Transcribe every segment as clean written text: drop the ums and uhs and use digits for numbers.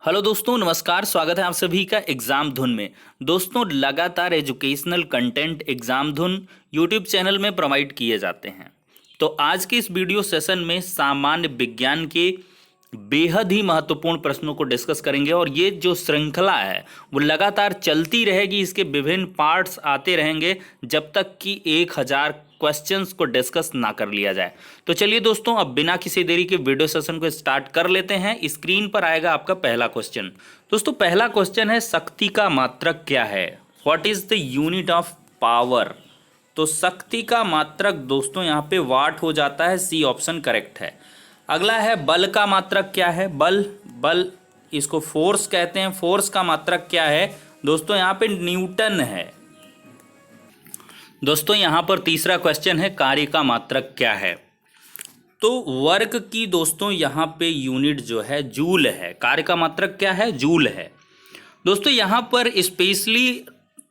Hello दोस्तों, नमस्कार। स्वागत है आप सभी का एग्जाम धुन में। दोस्तों, लगातार एजुकेशनल कंटेंट एग्जाम धुन यूट्यूब चैनल में प्रोवाइड किए जाते हैं। तो आज के इस वीडियो सेशन में सामान्य विज्ञान के बेहद ही महत्वपूर्ण प्रश्नों को डिस्कस करेंगे और ये जो श्रृंखला है वो लगातार चलती रहेगी। इसके विभिन्न पार्ट्स आते रहेंगे जब तक कि 1000 क्वेश्चंस को डिस्कस ना कर लिया जाए। तो चलिए दोस्तों, अब बिना किसी देरी के वीडियो सेशन को स्टार्ट कर लेते हैं। स्क्रीन पर आएगा आपका पहला क्वेश्चन। दोस्तों, पहला क्वेश्चन है, शक्ति का मात्रक क्या है? What is the unit of power? तो शक्ति का मात्रक दोस्तों यहाँ पे वाट हो जाता है। सी ऑप्शन करेक्ट है। अगला है, बल का मात्रक क्या है? बल इसको फोर्स कहते हैं। फोर्स का मात्रक क्या है? दोस्तों यहाँ पे न्यूटन है। दोस्तों यहाँ पर तीसरा क्वेश्चन है, कार्य का मात्रक क्या है? तो वर्क की दोस्तों यहाँ पे यूनिट जो है जूल है। कार्य का मात्रक क्या है? जूल है। दोस्तों यहाँ पर स्पेशली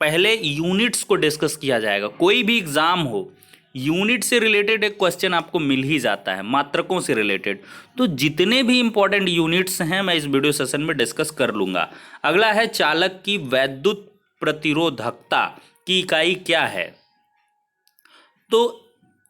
पहले यूनिट्स को डिस्कस किया जाएगा। कोई भी एग्जाम हो, यूनिट से रिलेटेड एक क्वेश्चन आपको मिल ही जाता है, मात्रकों से रिलेटेड। तो जितने भी इंपॉर्टेंट यूनिट्स हैं मैं इस वीडियो सेशन में डिस्कस कर लूँगा। अगला है, चालक की वैद्युत प्रतिरोधकता की इकाई क्या है? तो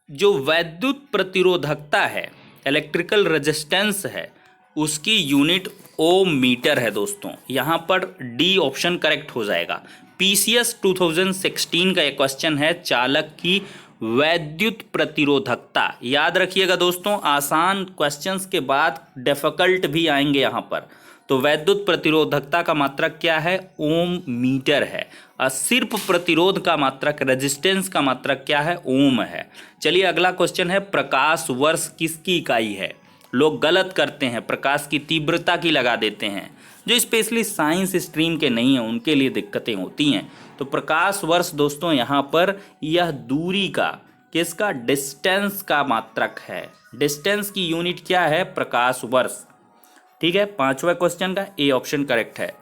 जो वैद्युत प्रतिरोधकता है, इलेक्ट्रिकल रेजिस्टेंस है, उसकी यूनिट ओम मीटर है। दोस्तों यहाँ पर डी ऑप्शन करेक्ट हो जाएगा। पीसीएस 2016 का एक क्वेश्चन है, चालक की वैद्युत प्रतिरोधकता। याद रखिएगा दोस्तों, आसान क्वेश्चंस के बाद डिफिकल्ट भी आएंगे यहाँ पर। तो वैद्युत प्रतिरोधकता का मात्रक क्या है? ओम मीटर है। और सिर्फ प्रतिरोध का मात्रक, रेजिस्टेंस का मात्रक क्या है? ओम है। चलिए अगला क्वेश्चन है, प्रकाश वर्ष किसकी इकाई है? लोग गलत करते हैं, प्रकाश की तीव्रता की लगा देते हैं। जो स्पेशली साइंस स्ट्रीम के नहीं हैं उनके लिए दिक्कतें होती हैं। तो प्रकाश वर्ष दोस्तों यहाँ पर यह दूरी का, किसका? डिस्टेंस का मात्रक है। डिस्टेंस की यूनिट क्या है? प्रकाश वर्ष। ठीक है, पांचवा क्वेश्चन का ए ऑप्शन करेक्ट है।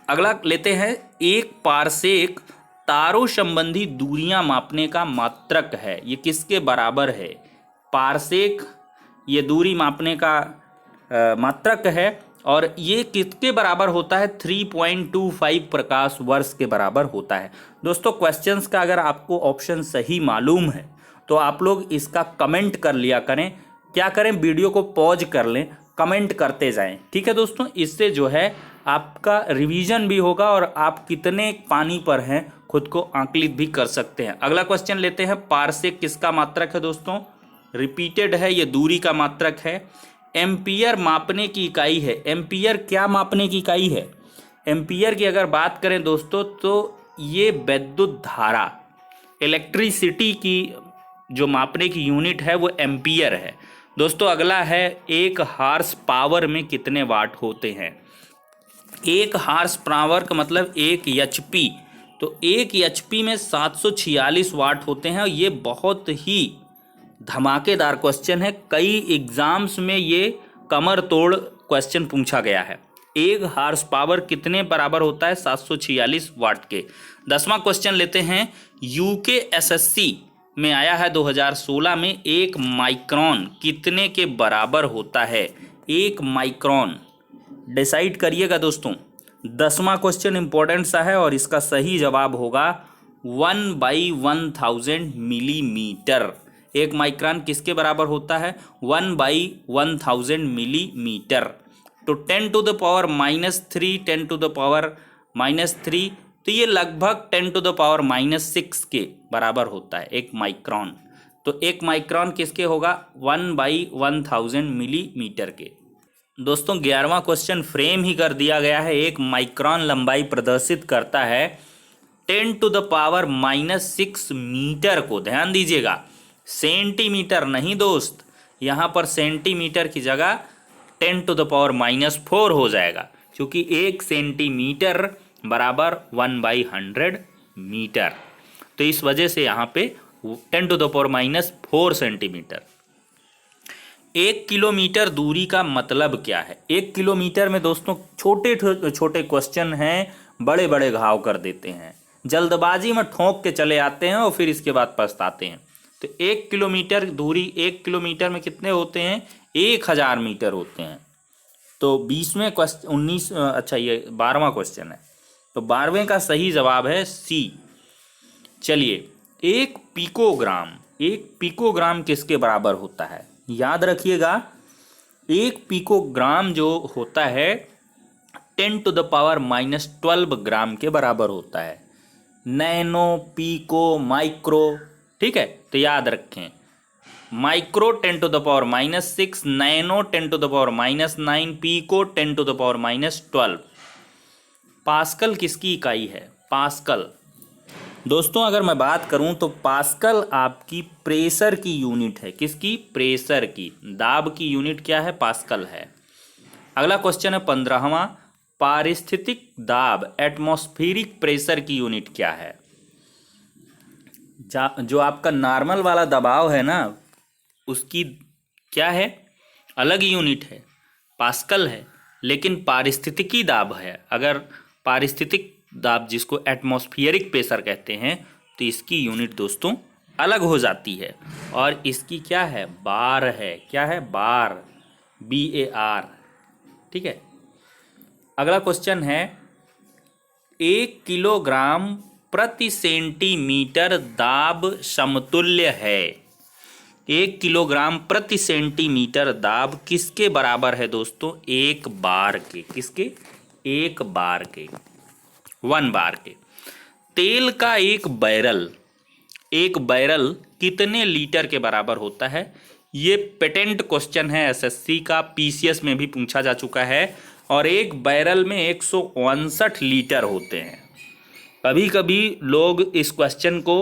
अगला लेते हैं, एक पारसेक तारों संबंधी दूरियां मापने का मात्रक है। ये किसके बराबर है? पारसेक ये दूरी मापने का मात्रक है और ये किसके बराबर होता है? 3.25 प्रकाश वर्ष के बराबर होता है। दोस्तों क्वेश्चंस का अगर आपको ऑप्शन सही मालूम है तो आप लोग इसका कमेंट कर लिया करें। क्या करें? वीडियो को पॉज कर लें, कमेंट करते जाएं। ठीक है दोस्तों, इससे जो है आपका रिवीजन भी होगा और आप कितने पानी पर हैं खुद को आंकलित भी कर सकते हैं। अगला क्वेश्चन लेते हैं, पारसेक किसका मात्रक है? दोस्तों रिपीटेड है, ये दूरी का मात्रक है। एम्पियर मापने की इकाई है। एम्पियर क्या मापने की इकाई है? एम्पियर की अगर बात करें दोस्तों तो ये विद्युत धारा, इलेक्ट्रिसिटी की जो मापने की यूनिट है वो एम्पियर है। दोस्तों अगला है, एक हार्स पावर में कितने वाट होते हैं? एक हार्स पावर का मतलब 1 एचपी। तो 1 एचपी में 746 वाट होते हैं। ये बहुत ही धमाकेदार क्वेश्चन है। कई एग्जाम्स में ये कमर तोड़ क्वेश्चन पूछा गया है। एक हार्स पावर कितने बराबर होता है? 746 वाट के। 10वां क्वेश्चन लेते हैं, यूकेएसएससी में आया है 2016 में, एक माइक्रोन कितने के बराबर होता है? 1 माइक्रोन डिसाइड करिएगा दोस्तों। 10वां क्वेश्चन इंपॉर्टेंट सा है और इसका सही जवाब होगा 1/1000 मिलीमीटर। 1 माइक्रोन किसके बराबर होता है? 1/1000 मिलीमीटर। तो 10 to the power -3, 10 to the power -3, तो ये लगभग 10 टू द पावर -6 के बराबर होता है 1 माइक्रोन। तो 1 माइक्रोन किसके होगा? 1/1000 मिलीमीटर के। दोस्तों 11वां क्वेश्चन फ्रेम ही कर दिया गया है। 1 माइक्रोन लंबाई प्रदर्शित करता है 10 टू द पावर -6 मीटर को। ध्यान दीजिएगा, सेंटीमीटर नहीं दोस्त, यहाँ पर सेंटीमीटर की जगह 10 टू द पावर -4 हो जाएगा, क्योंकि 1 सेंटीमीटर बराबर 1/100 मीटर। तो इस वजह से यहाँ पे 10 to the power -4 centimetre. 1 kilometre दूरी का मतलब क्या है? 1 किलोमीटर में दोस्तों छोटे छोटे क्वेश्चन हैं, बड़े बड़े घाव कर देते हैं। जल्दबाजी में ठोक के चले आते हैं और फिर इसके बाद पछताते हैं। तो 1 किलोमीटर दूरी, 1 किलोमीटर में कितने होते हैं? 1000 मीटर होते हैं। तो 20वें क्वेश्चन 19 अच्छा ये 12वां क्वेश्चन है, तो 12वें का सही जवाब है सी। चलिए, एक पिकोग्राम किसके बराबर होता है? याद रखिएगा, एक पिकोग्राम जो होता है 10⁻⁻12 ग्राम के बराबर होता है। नैनो, पीको, माइक्रो, ठीक है, तो याद रखें, माइक्रो 10⁻⁻6, नैनो 10⁻⁻9, पीको 10⁻⁻12। पास्कल किसकी इकाई है? पास्कल। दोस्तों अगर मैं बात करूं तो पास्कल आपकी प्रेशर की यूनिट है। किसकी? प्रेशर की। दाब की यूनिट क्या है? पास्कल है। अगला क्वेश्चन है 15वां, पारिस्थितिक दाब एटमॉस्फेरिक प्रेशर की यूनिट क्या है? जो आपका नॉर्मल वाला दबाव है ना, उसकी क्या है? अलग यूनिट है, पास्कल है। लेकिन पारिस्थितिकी दाब है, अगर पारिस्थितिक दाब जिसको एटमॉस्फेरिक प्रेशर कहते हैं, तो इसकी यूनिट दोस्तों अलग हो जाती है। और इसकी क्या है? बार है। क्या है? बार, BAR, ठीक है। अगला क्वेश्चन है 1 किलोग्राम प्रति सेंटीमीटर दाब समतुल्य है। 1 किलोग्राम प्रति सेंटीमीटर दाब किसके बराबर है दोस्तों? 1 बार के। किसके? 1 बार के, 1 बार के। तेल का एक बैरल कितने लीटर के बराबर होता है? ये पेटेंट क्वेश्चन है, SSC का, PCS में भी पूछा जा चुका है। और एक बैरल में 159 लीटर होते हैं। कभी कभी लोग इस क्वेश्चन को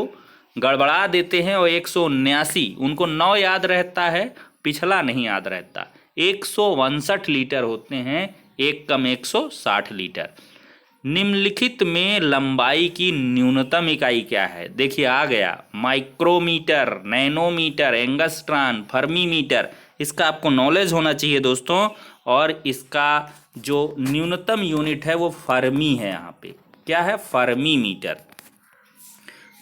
गड़बड़ा देते हैं और 179, उनको 9 याद रहता है, पिछला नहीं याद रहता। 159 लीटर होते हैं, एक कम 160 लीटर। निम्नलिखित में लंबाई की न्यूनतम इकाई क्या है? देखिए आ गया, माइक्रोमीटर, नैनोमीटर, एंगस्ट्रॉन, फर्मीमीटर। इसका आपको नॉलेज होना चाहिए दोस्तों। और इसका जो न्यूनतम यूनिट है वो फर्मी है। यहाँ पे क्या है? Fermi metre.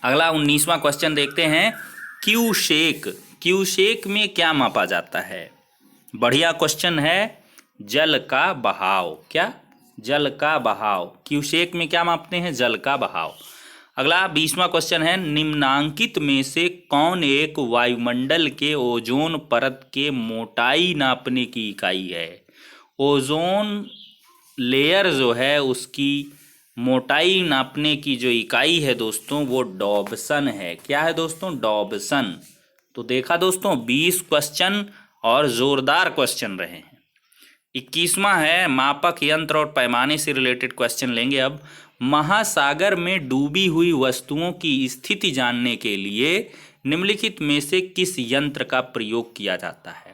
अगला 19वां क्वेश्चन देखते हैं, क्यूसेक में क्या मापा जाता है? बढ़िया क्वेश्चन है। जल का बहाव। क्या? जल का बहाव। क्यूसेक में क्या मापते हैं? जल का बहाव। अगला 20वां क्वेश्चन है, निम्नांकित में से कौन एक वायुमंडल के ओजोन परत के मोटाई नापने की इकाई है? ओजोन लेयर जो है उसकी मोटाई नापने की जो इकाई है दोस्तों वो डॉबसन है। क्या है दोस्तों? डॉबसन। तो देखा दोस्तों, 20 क्वेश्चन और जोरदार क्वेश्चन रहे हैं। 21वां है, मापक यंत्र और पैमाने से रिलेटेड क्वेश्चन लेंगे अब। महासागर में डूबी हुई वस्तुओं की स्थिति जानने के लिए निम्नलिखित में से किस यंत्र का प्रयोग किया जाता है?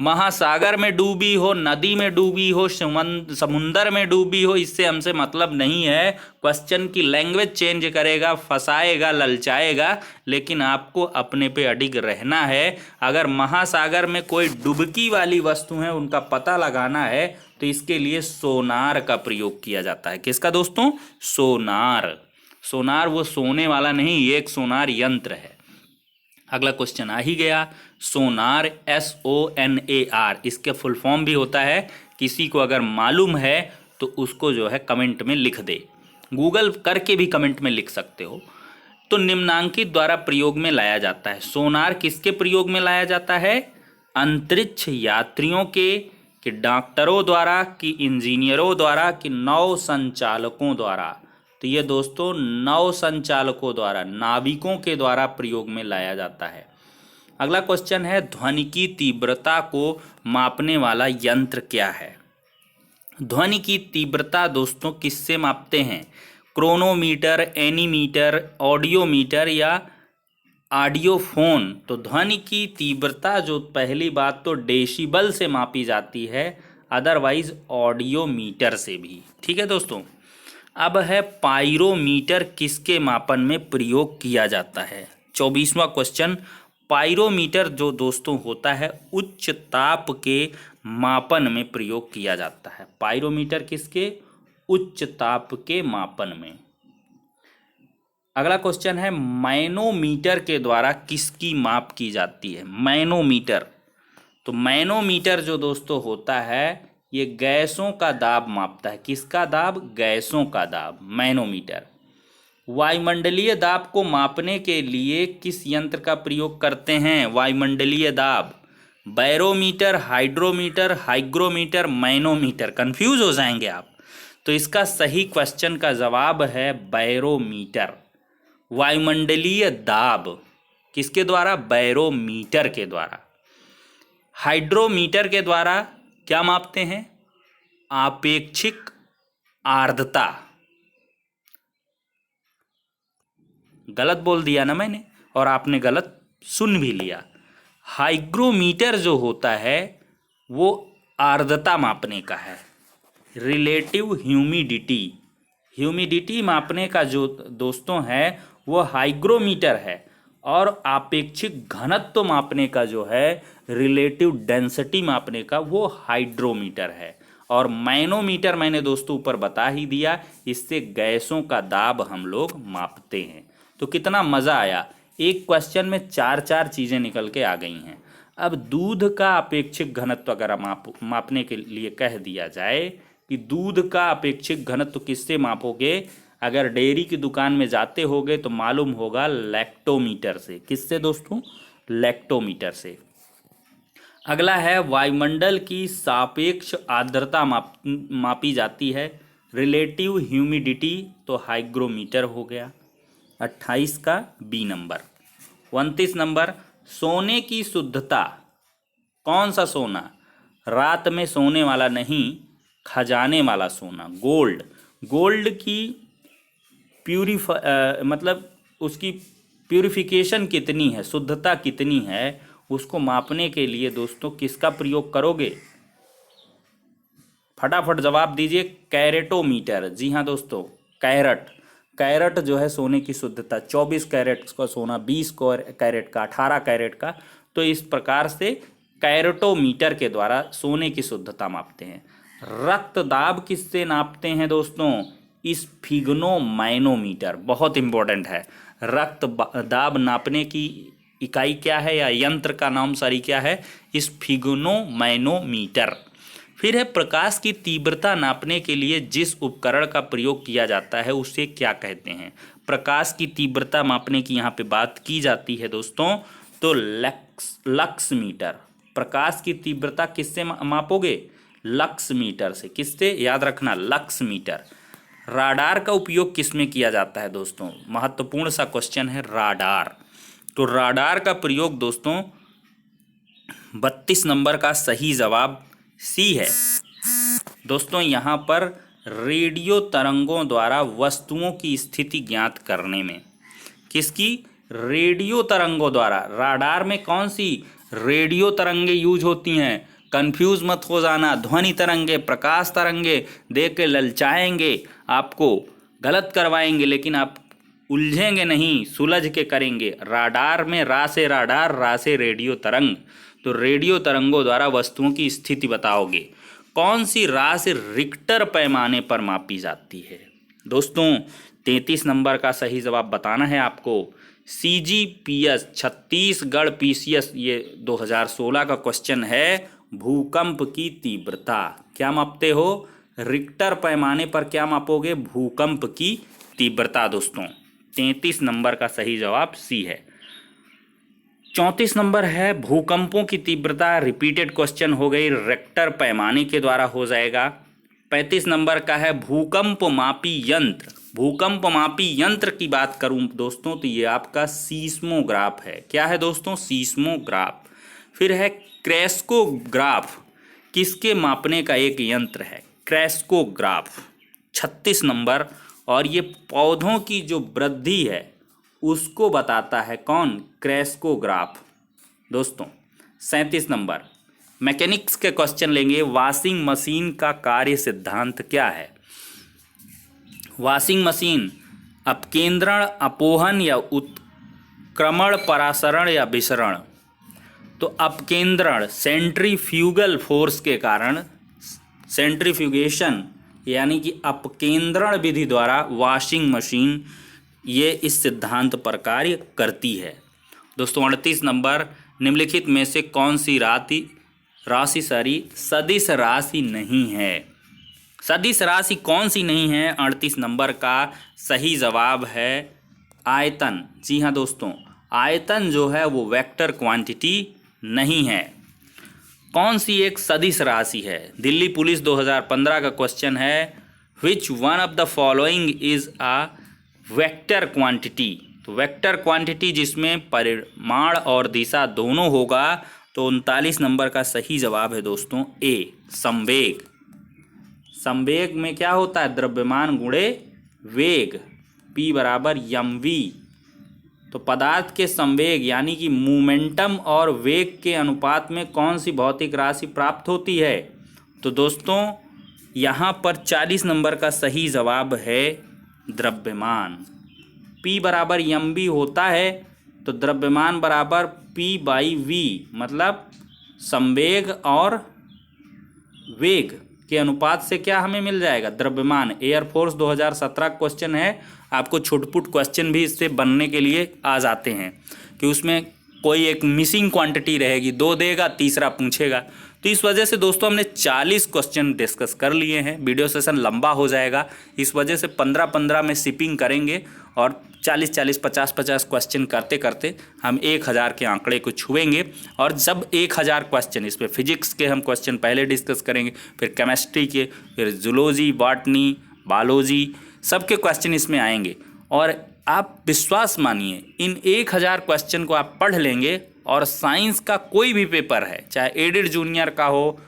महासागर में डूबी हो, नदी में डूबी हो, समुंदर में डूबी हो, इससे हमसे मतलब नहीं है। क्वेश्चन की लैंग्वेज चेंज करेगा, फंसाएगा, ललचाएगा, लेकिन आपको अपने पे अडिग रहना है। अगर महासागर में कोई डुबकी वाली वस्तु है, उनका पता लगाना है, तो इसके लिए सोनार का प्रयोग किया जाता है। किसका दोस्तों? सोनार। सोनार वो सोने वाला नहीं, ये एक सोनार यंत्र है। अगला क्वेश्चन आ ही गया, सोनार, SONAR, इसके फुल फॉर्म भी होता है। किसी को अगर मालूम है तो उसको जो है कमेंट में लिख दे, गूगल करके भी कमेंट में लिख सकते हो। तो निम्नांकित द्वारा प्रयोग में लाया जाता है। सोनार किसके प्रयोग में लाया जाता है? अंतरिक्ष यात्रियों के, कि डॉक्टरों द्वारा, कि इंजीनियरों द्वारा, कि नौ संचालकों द्वारा। तो ये दोस्तों नौ संचालकों द्वारा, नाविकों के द्वारा प्रयोग में लाया जाता है। अगला क्वेश्चन है, ध्वनि की तीव्रता को मापने वाला यंत्र क्या है? ध्वनि की तीव्रता दोस्तों किससे मापते हैं? क्रोनोमीटर, एनीमीटर, ऑडियोमीटर या ऑडियोफोन। तो ध्वनि की तीव्रता जो पहली बात तो डेसिबल से मापी जाती है, अदरवाइज ऑडियोमीटर से भी। ठीक है दोस्तों। अब है पाइरोमीटर किसके मापन में प्रयोग किया जाता है? 24वां क्वेश्चन, पाइरोमीटर जो दोस्तों होता है उच्च ताप के मापन में प्रयोग किया जाता है। पाइरोमीटर किसके? उच्च ताप के मापन में। अगला क्वेश्चन है, मैनोमीटर के द्वारा किसकी माप की जाती है? मैनोमीटर। तो मैनोमीटर जो दोस्तों होता है ये गैसों का दाब मापता है। किसका दाब? गैसों का दाब, मैनोमीटर। वायुमंडलीय दाब को मापने के लिए किस यंत्र का प्रयोग करते हैं? वायुमंडलीय दाब, barometer, hydrometer, hygrometer, manometer. Confuse हो जाएंगे आप। तो इसका सही क्वेश्चन का जवाब है बैरोमीटर। वायुमंडलीय दाब किसके द्वारा? बैरोमीटर के द्वारा। हाइड्रोमीटर के द्वारा क्या मापते हैं? आपेक्षिक आर्द्रता। गलत बोल दिया ना मैंने, और आपने गलत सुन भी लिया। हाइग्रोमीटर जो होता है वो आर्द्रता मापने का है। रिलेटिव ह्यूमिडिटी, ह्यूमिडिटी मापने का जो दोस्तों है वो हाइग्रोमीटर है। और आपेक्षिक घनत्व मापने का जो है, रिलेटिव डेंसिटी मापने का, वो हाइड्रोमीटर है। और मैनोमीटर मैंने दोस्तों ऊपर बता ही दिया, इससे गैसों का दाब हम लोग मापते हैं। तो कितना मज़ा आया, एक क्वेश्चन में चार चार चीज़ें निकल के आ गई हैं। अब दूध का अपेक्षिक घनत्व अगर मापने के लिए कह दिया जाए कि दूध का अपेक्षिक घनत्व किससे मापोगे? अगर डेयरी की दुकान में जाते होगे तो मालूम होगा लैक्टोमीटर से। किससे दोस्तों? लैक्टोमीटर से। अगला है वायुमंडल की सापेक्ष आर्द्रता मापी जाती है। रिलेटिव ह्यूमिडिटी तो हाइग्रोमीटर हो गया। 28 का बी नंबर। 29 नंबर, सोने की शुद्धता। कौन सा सोना? रात में सोने वाला नहीं, खजाने वाला सोना, गोल्ड। गोल्ड की मतलब उसकी प्यूरिफिकेशन कितनी है, शुद्धता कितनी है, उसको मापने के लिए दोस्तों किसका प्रयोग करोगे? फटाफट जवाब दीजिए। कैरेटोमीटर। जी हाँ दोस्तों, कैरेट। कैरेट जो है सोने की शुद्धता, 24 कैरेट का सोना, 20 कैरेट का, 18 कैरेट का। तो इस प्रकार से कैरेटोमीटर के द्वारा सोने की शुद्धता मापते हैं। रक्त दाब किससे नापते हैं दोस्तों? स्फिग्नोमैनोमीटर। बहुत इंपॉर्टेंट है। रक्त दाब नापने की इकाई क्या है, या यंत्र का नाम सारी क्या है? स्फिग्नोमैनोमीटर। फिर है प्रकाश की तीव्रता नापने के लिए जिस उपकरण का प्रयोग किया जाता है उसे क्या कहते हैं? प्रकाश की तीव्रता मापने की यहाँ पे बात की जाती है दोस्तों, तो लक्स मीटर। प्रकाश की तीव्रता किससे मापोगे? लक्स मीटर से। किससे? याद रखना, लक्स मीटर। राडार का उपयोग किसमें किया जाता है दोस्तों? महत्वपूर्ण सा क्वेश्चन है राडार। तो राडार का प्रयोग दोस्तों 32 नंबर का सही जवाब सी है। दोस्तों यहाँ पर रेडियो तरंगों द्वारा वस्तुओं की स्थिति ज्ञात करने में। किसकी? रेडियो तरंगों द्वारा। राडार में कौन सी रेडियो तरंगे यूज होती हैं? कंफ्यूज मत हो जाना। ध्वनि तरंगे, प्रकाश तरंगे देख के ललचाएंगे, आपको गलत करवाएंगे, लेकिन आप उलझेंगे नहीं, सुलझ के करेंगे। राडार में रा से राडार, रा से रेडियो तरंग। तो रेडियो तरंगों द्वारा वस्तुओं की स्थिति बताओगे। कौन सी राशि से रिक्टर पैमाने पर मापी जाती है? दोस्तों 33 नंबर का सही जवाब बताना है आपको। CGPS, छत्तीसगढ़ PCS, ये 2016 का क्वेश्चन है। भूकंप की तीव्रता क्या मापते हो? रिक्टर पैमाने पर क्या मापोगे? भूकंप की तीव्रता। दोस्तों 33 नंबर का सही जवाब सी है। 34 नंबर है भूकंपों की तीव्रता। रिपीटेड क्वेश्चन हो गई, रिक्टर पैमाने के द्वारा हो जाएगा। 35 नंबर का है भूकंप मापी यंत्र। भूकंप मापी यंत्र की बात करूं दोस्तों तो ये आपका सीस्मोग्राफ है। क्या है दोस्तों? सीस्मोग्राफ। फिर है क्रेस्कोग्राफ। किसके मापने का एक यंत्र है? क्रेस्कोग्राफ। 36 नंबर, और ये पौधों की जो वृद्धि है उसको बताता है। कौन? क्रेस्कोग्राफ। दोस्तों 37 नंबर मैकेनिक्स के क्वेश्चन लेंगे। वॉशिंग मशीन का कार्य सिद्धांत क्या है? वॉशिंग मशीन अपकेंद्रण, अपोहन या उत्क्रमण, परासरण या विसरण? तो अपकेंद्रण, सेंट्रीफ्यूगल फोर्स के कारण, सेंट्रीफ्यूगेशन यानी कि अपकेंद्रण विधि द्वारा वॉशिंग मशीन ये इस सिद्धांत पर कार्य करती है। दोस्तों 38 नंबर, निम्नलिखित में से कौन सी राशि सदिश राशि नहीं है। सदिश राशि कौन सी नहीं है? 38 नंबर का सही जवाब है आयतन। जी हाँ दोस्तों, आयतन जो है वो वेक्टर क्वांटिटी नहीं है। कौन सी एक सदिश राशि है? दिल्ली पुलिस 2015 का क्वेश्चन है, which one of the following is a vector quantity. तो वेक्टर क्वांटिटी जिसमें परिमाण और दिशा दोनों होगा, तो 39 नंबर का सही जवाब है दोस्तों ए, संवेग। संवेग में क्या होता है? द्रव्यमान गुणे वेग, P बराबर mv। तो पदार्थ के संवेग यानी कि मोमेंटम और वेग के अनुपात में कौन सी भौतिक राशि प्राप्त होती है? तो दोस्तों यहाँ पर 40 नंबर का सही जवाब है द्रव्यमान। P बराबर mv होता है, तो द्रव्यमान बराबर P/v, मतलब संवेग और वेग के अनुपात से क्या हमें मिल जाएगा? द्रव्यमान। एयरफोर्स 2017 क्वेश्चन है, आपको छुटपुट क्वेश्चन भी इससे बनने के लिए आ जाते हैं कि उसमें कोई एक मिसिंग क्वांटिटी रहेगी, 2 देगा, तीसरा पूछेगा। तो इस वजह से दोस्तों हमने 40 क्वेश्चन डिस्कस कर लिए हैं। वीडियो सेशन लंबा हो जाएगा, इस वजह से 15-15 में शिपिंग करेंगे और 40-40, 50-50 क्वेश्चन करते करते हम 1000 के आंकड़े को छुएंगे। और जब 1000 क्वेश्चन, इसमें फिजिक्स के हम क्वेश्चन पहले डिस्कस करेंगे, फिर केमिस्ट्री के, फिर जूलॉजी, बॉटनी, बायोलॉजी, सबके क्वेश्चन इसमें आएंगे। और आप विश्वास मानिए, इन 1000 क्वेश्चन को आप पढ़ लेंगे और साइंस का कोई भी पेपर है, चाहे एडिड जूनियर का हो,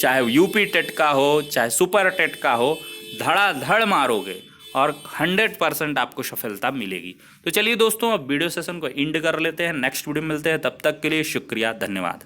चाहे यूपी टेट का हो, चाहे सुपर टेट का हो, धड़ाधड़ मारोगे और 100% आपको सफलता मिलेगी। तो चलिए दोस्तों, अब वीडियो सेशन को एंड कर लेते हैं, नेक्स्ट वीडियो में मिलते हैं, तब तक के लिए शुक्रिया, धन्यवाद।